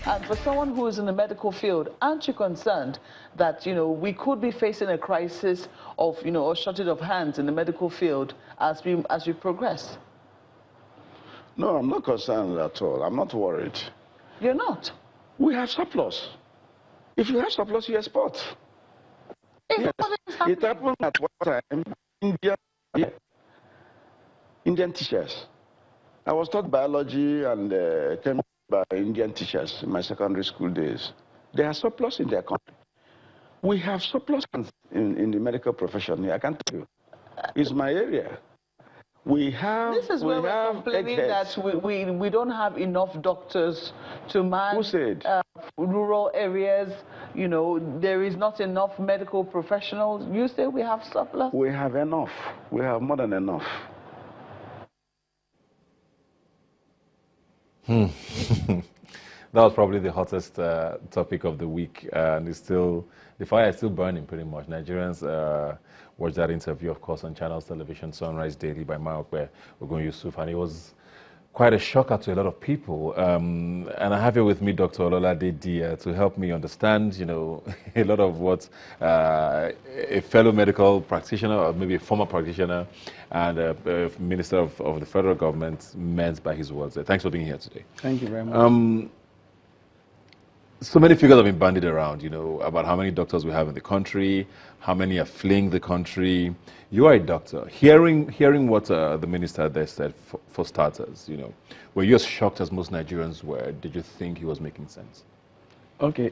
And for someone who is in the medical field, aren't you concerned that, we could be facing a crisis of, a shortage of hands in the medical field as we progress? No, I'm not concerned at all. I'm not worried. You're not? We have surplus. If you have surplus, you export. Yes. It happened at one time, Indian teachers. I was taught biology and chemistry by Indian teachers in my secondary school days. They are surplus in their country. We have surplus in the medical profession. I can tell you. It's my area. This is where we're complaining that we don't have enough doctors to man. Who said? Rural areas. There is not enough medical professionals. You say we have surplus? We have enough. We have more than enough. That was probably the hottest topic of the week, and the fire is still burning pretty much. Nigerians watched that interview, of course, on Channels Television, Sunrise Daily by Maokwe Ogun Yusuf, and it was quite a shocker to a lot of people. And I have here with me Dr. Ololade Dia to help me understand, a lot of what a fellow medical practitioner, or maybe a former practitioner, and a minister of the federal government meant by his words. Thanks for being here today. Thank you very much. So many figures have been bandied around, about how many doctors we have in the country, how many are fleeing the country. You are a doctor. Hearing what the minister there said, for starters, were you as shocked as most Nigerians were? Did you think he was making sense? Okay.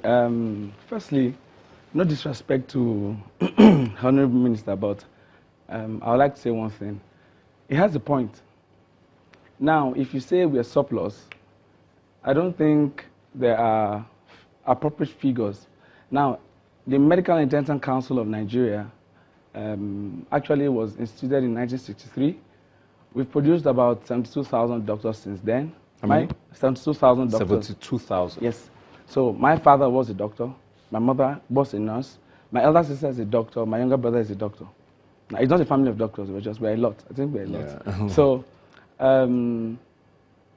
Firstly, no disrespect to Honorable Minister, but I would like to say one thing. He has a point. Now, if you say we are surplus, I don't think there are appropriate figures. Now, the Medical and Dental Council of Nigeria actually was instituted in 1963. We've produced about 72,000 doctors since then. How many? 72,000 doctors. 72,000? Yes. So my father was a doctor. My mother was a nurse. My elder sister is a doctor. My younger brother is a doctor. Now, it's not a family of doctors. We're a lot. I think we're a lot. Yeah. So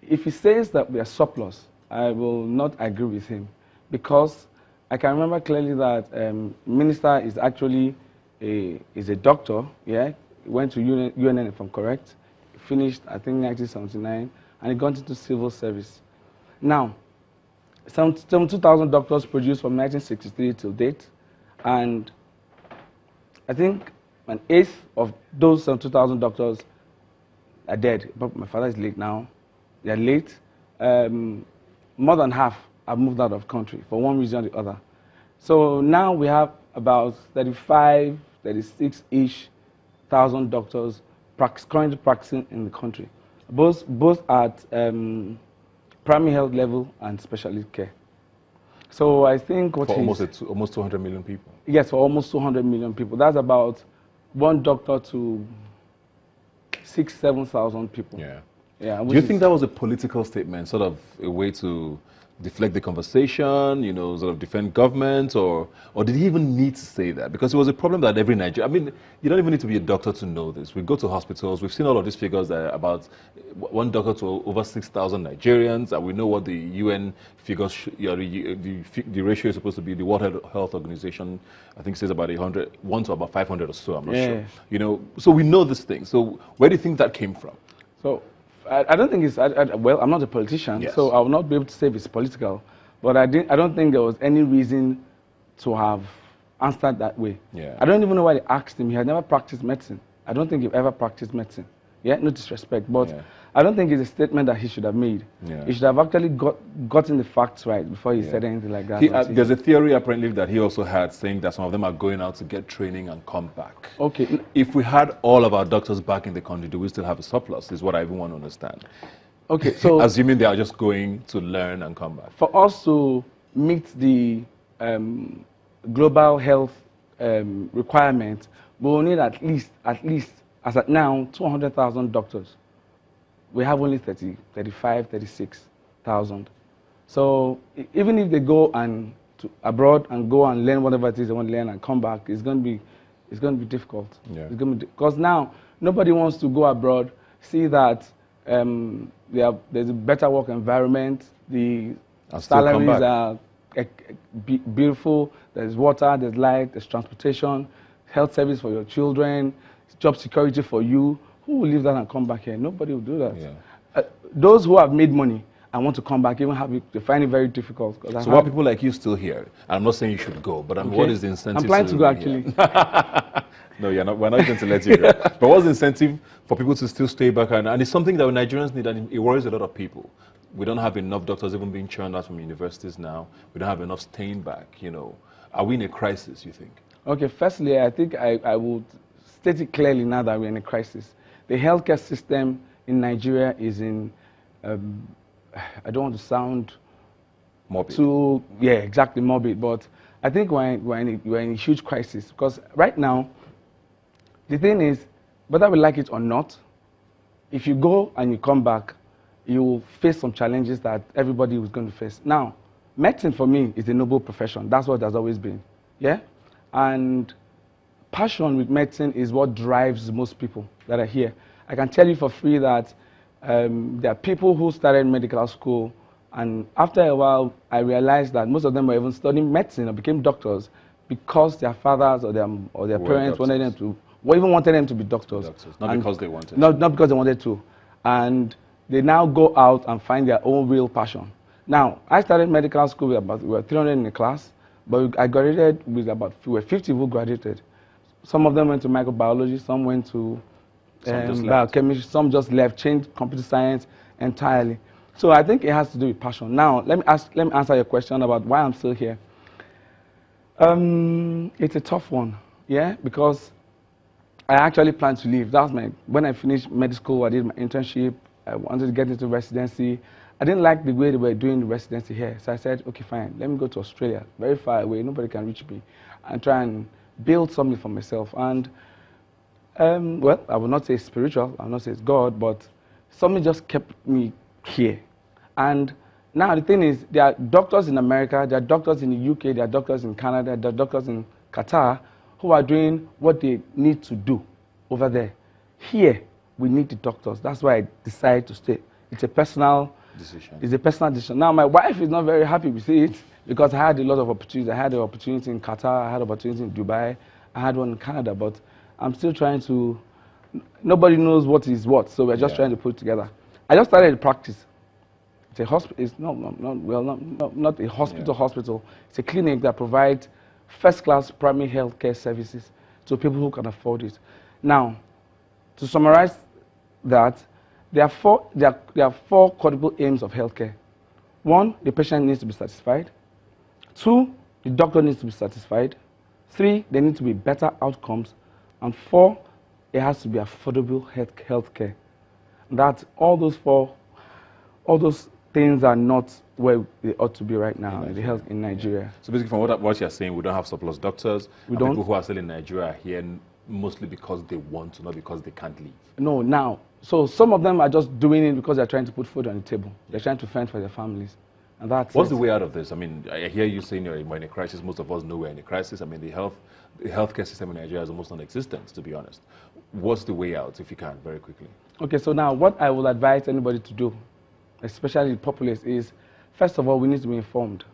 if he says that we are surplus, I will not agree with him, because I can remember clearly that minister is actually a doctor. Yeah, he went to UNN, if I'm correct. He finished, I think, 1979, and he got into civil service. Now, some 2,000 doctors produced from 1963 till date, and I think an eighth of those 2,000 doctors are dead. But my father is late now. They are late. More than half have moved out of country for one reason or the other. So now we have about 35, 36-ish thousand doctors currently practicing in the country, both at primary health level and specialty care. So I think what for almost 200 million people. Yes, for almost 200 million people. That's about one doctor to 7,000 people. Yeah. Yeah. Do you think that was a political statement, sort of a way to deflect the conversation, sort of defend government, or did he even need to say that? Because it was a problem that every Nigerian, I mean, you don't even need to be a doctor to know this. We go to hospitals, we've seen all of these figures that are about one doctor to over 6,000 Nigerians, and we know what the UN figures, the ratio is supposed to be. The World Health Organization, I think, says about 1 to about 500 or so, I'm not sure. So we know this thing. So where do you think that came from? So I don't think it's, well, I'm not a politician, yes, so I will not be able to say if it's political, but I don't think there was any reason to have answered that way. Yeah. I don't even know why they asked him. He had never practiced medicine. I don't think he ever practiced medicine. Yeah, no disrespect, but I don't think it's a statement that he should have made. Yeah. He should have actually gotten the facts right before he said anything like that. There's a theory apparently that he also had, saying that some of them are going out to get training and come back. Okay. If we had all of our doctors back in the country, do we still have a surplus, is what I even want to understand. Okay, so assuming they are just going to learn and come back. For us to meet the global health requirement, we will need at least, as at now, 200,000 doctors. We have only 35, 36,000. So even if they go abroad and go and learn whatever it is they want to learn and come back, it's going to be difficult. Yeah. Because now nobody wants to go abroad, see that there's a better work environment, the I'll still come Salaries back. are beautiful. There's water, there's light, there's transportation, health service for your children, job security for you. Who will leave that and come back here? Nobody will do that. Yeah. Those who have made money and want to come back even they find it very difficult. So why are people like you still here? I'm not saying you should go, but Okay. what is the incentive? I'm planning to go remain actually. here? No, you're not. We're not going to let you go. But what's the incentive for people to still stay back? And it's something that Nigerians need, and it worries a lot of people. We don't have enough doctors even being churned out from universities now. We don't have enough staying back. You know, are we in a crisis? You think? Okay. Firstly, I think I would state it clearly now that we're in a crisis. The healthcare system in Nigeria is in. I don't want to sound Morbid. exactly morbid, but I think we're in a huge crisis because right now, the thing is, whether we like it or not, if you go and you come back, you will face some challenges that everybody was going to face. Now, medicine for me is a noble profession. That's what it has always been. Yeah? And passion with medicine is what drives most people that are here. I can tell you for free that there are people who started medical school, and after a while, I realized that most of them were even studying medicine or became doctors because their fathers or their parents wanted them to, or even wanted them to be doctors. Not because they wanted to. Not because they wanted to. And they now go out and find their own real passion. Now, I started medical school with we were 300 in the class, but I graduated with we were 50 who graduated. Some of them went to microbiology, some went to biochemistry, some just left, changed computer science entirely. So I think it has to do with passion. Now, let me answer your question about why I'm still here. It's a tough one, yeah, because I actually plan to leave. That was when I finished medical school, I did my internship. I wanted to get into residency. I didn't like the way they were doing the residency here. So I said, okay, fine, let me go to Australia, very far away, nobody can reach me, and try and build something for myself. And, well, I will not say spiritual, I will not say it's God, but something just kept me here. And now the thing is, there are doctors in America, there are doctors in the UK, there are doctors in Canada, there are doctors in Qatar who are doing what they need to do over there. Here, we need the doctors. That's why I decided to stay. It's a personal decision. It's a personal decision. Now, my wife is not very happy with it because I had a lot of opportunities. I had an opportunity in Qatar, I had an opportunity in Dubai, I had one in Canada, but I'm still trying to, nobody knows what is what, so we're just trying to put it together. I just started practice. It's a hospital. It's not a hospital. It's a clinic that provides first-class primary health care services to people who can afford it. Now, to summarize that, there are four quadruple aims of healthcare. One, the patient needs to be satisfied. Two, the doctor needs to be satisfied. Three, there need to be better outcomes. And four, it has to be affordable healthcare. That all those things are not where they ought to be right now in the health in Nigeria. Yeah. So basically, from what you're saying, we don't have surplus doctors. People who are still in Nigeria are here mostly because they want to, not because they can't leave. No, now. So some of them are just doing it because they're trying to put food on the table. They're trying to fend for their families. And that's What's the way out of this? I mean, I hear you saying we're in a crisis. Most of us know we're in a crisis. I mean, the healthcare system in Nigeria is almost non-existent, to be honest. What's the way out, if you can, very quickly? Okay, so now what I will advise anybody to do, especially the populace, is, first of all, we need to be informed.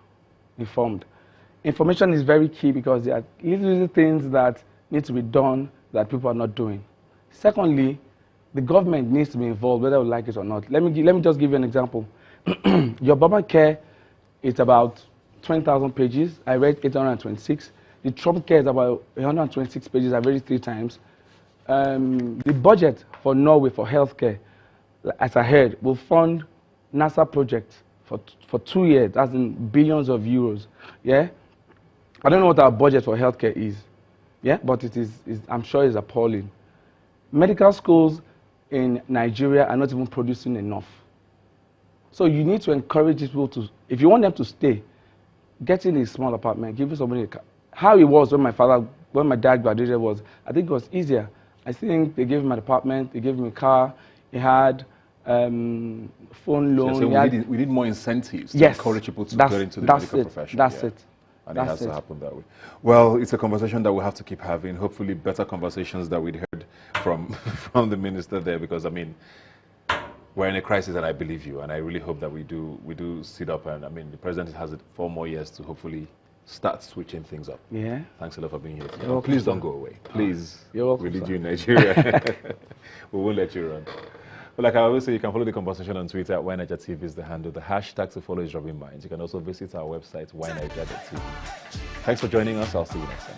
Information is very key because there are little things that need to be done that people are not doing. Secondly, the government needs to be involved, whether we like it or not. Let me just give you an example. Your Obamacare is about 20,000 pages. I read 826. The Trump Care is about 126 pages. I read it 3 times. The budget for Norway for healthcare, as I heard, will fund NASA projects for 2 years. That's in billions of euros. Yeah, I don't know what our budget for healthcare is. Yeah, but I'm sure it's appalling. Medical schools in Nigeria are not even producing enough. So you need to encourage people to, if you want them to stay, get in a small apartment, give somebody a car. How it was when my dad graduated was, I think it was easier. I think they gave him an apartment, they gave him a car, he had phone loan. So we need more incentives to encourage people to get into the medical profession. That's it. And it has to happen that way. Well, it's a conversation that we'll have to keep having, hopefully better conversations that we'd heard from the minister there, because, I mean, we're in a crisis, and I believe you, and I really hope that we do sit up, and I mean, the president has it 4 more years to hopefully start switching things up. Yeah. Thanks a lot for being here today. Welcome, Please sir. don't go away. Please. You're welcome, We need sir. you in Nigeria. We won't let you run. But like I always say, you can follow the conversation on Twitter at YNigerTV is the handle. The hashtag to follow is Robin Minds. You can also visit our website, yniger.tv. Thanks for joining us. I'll see you next time.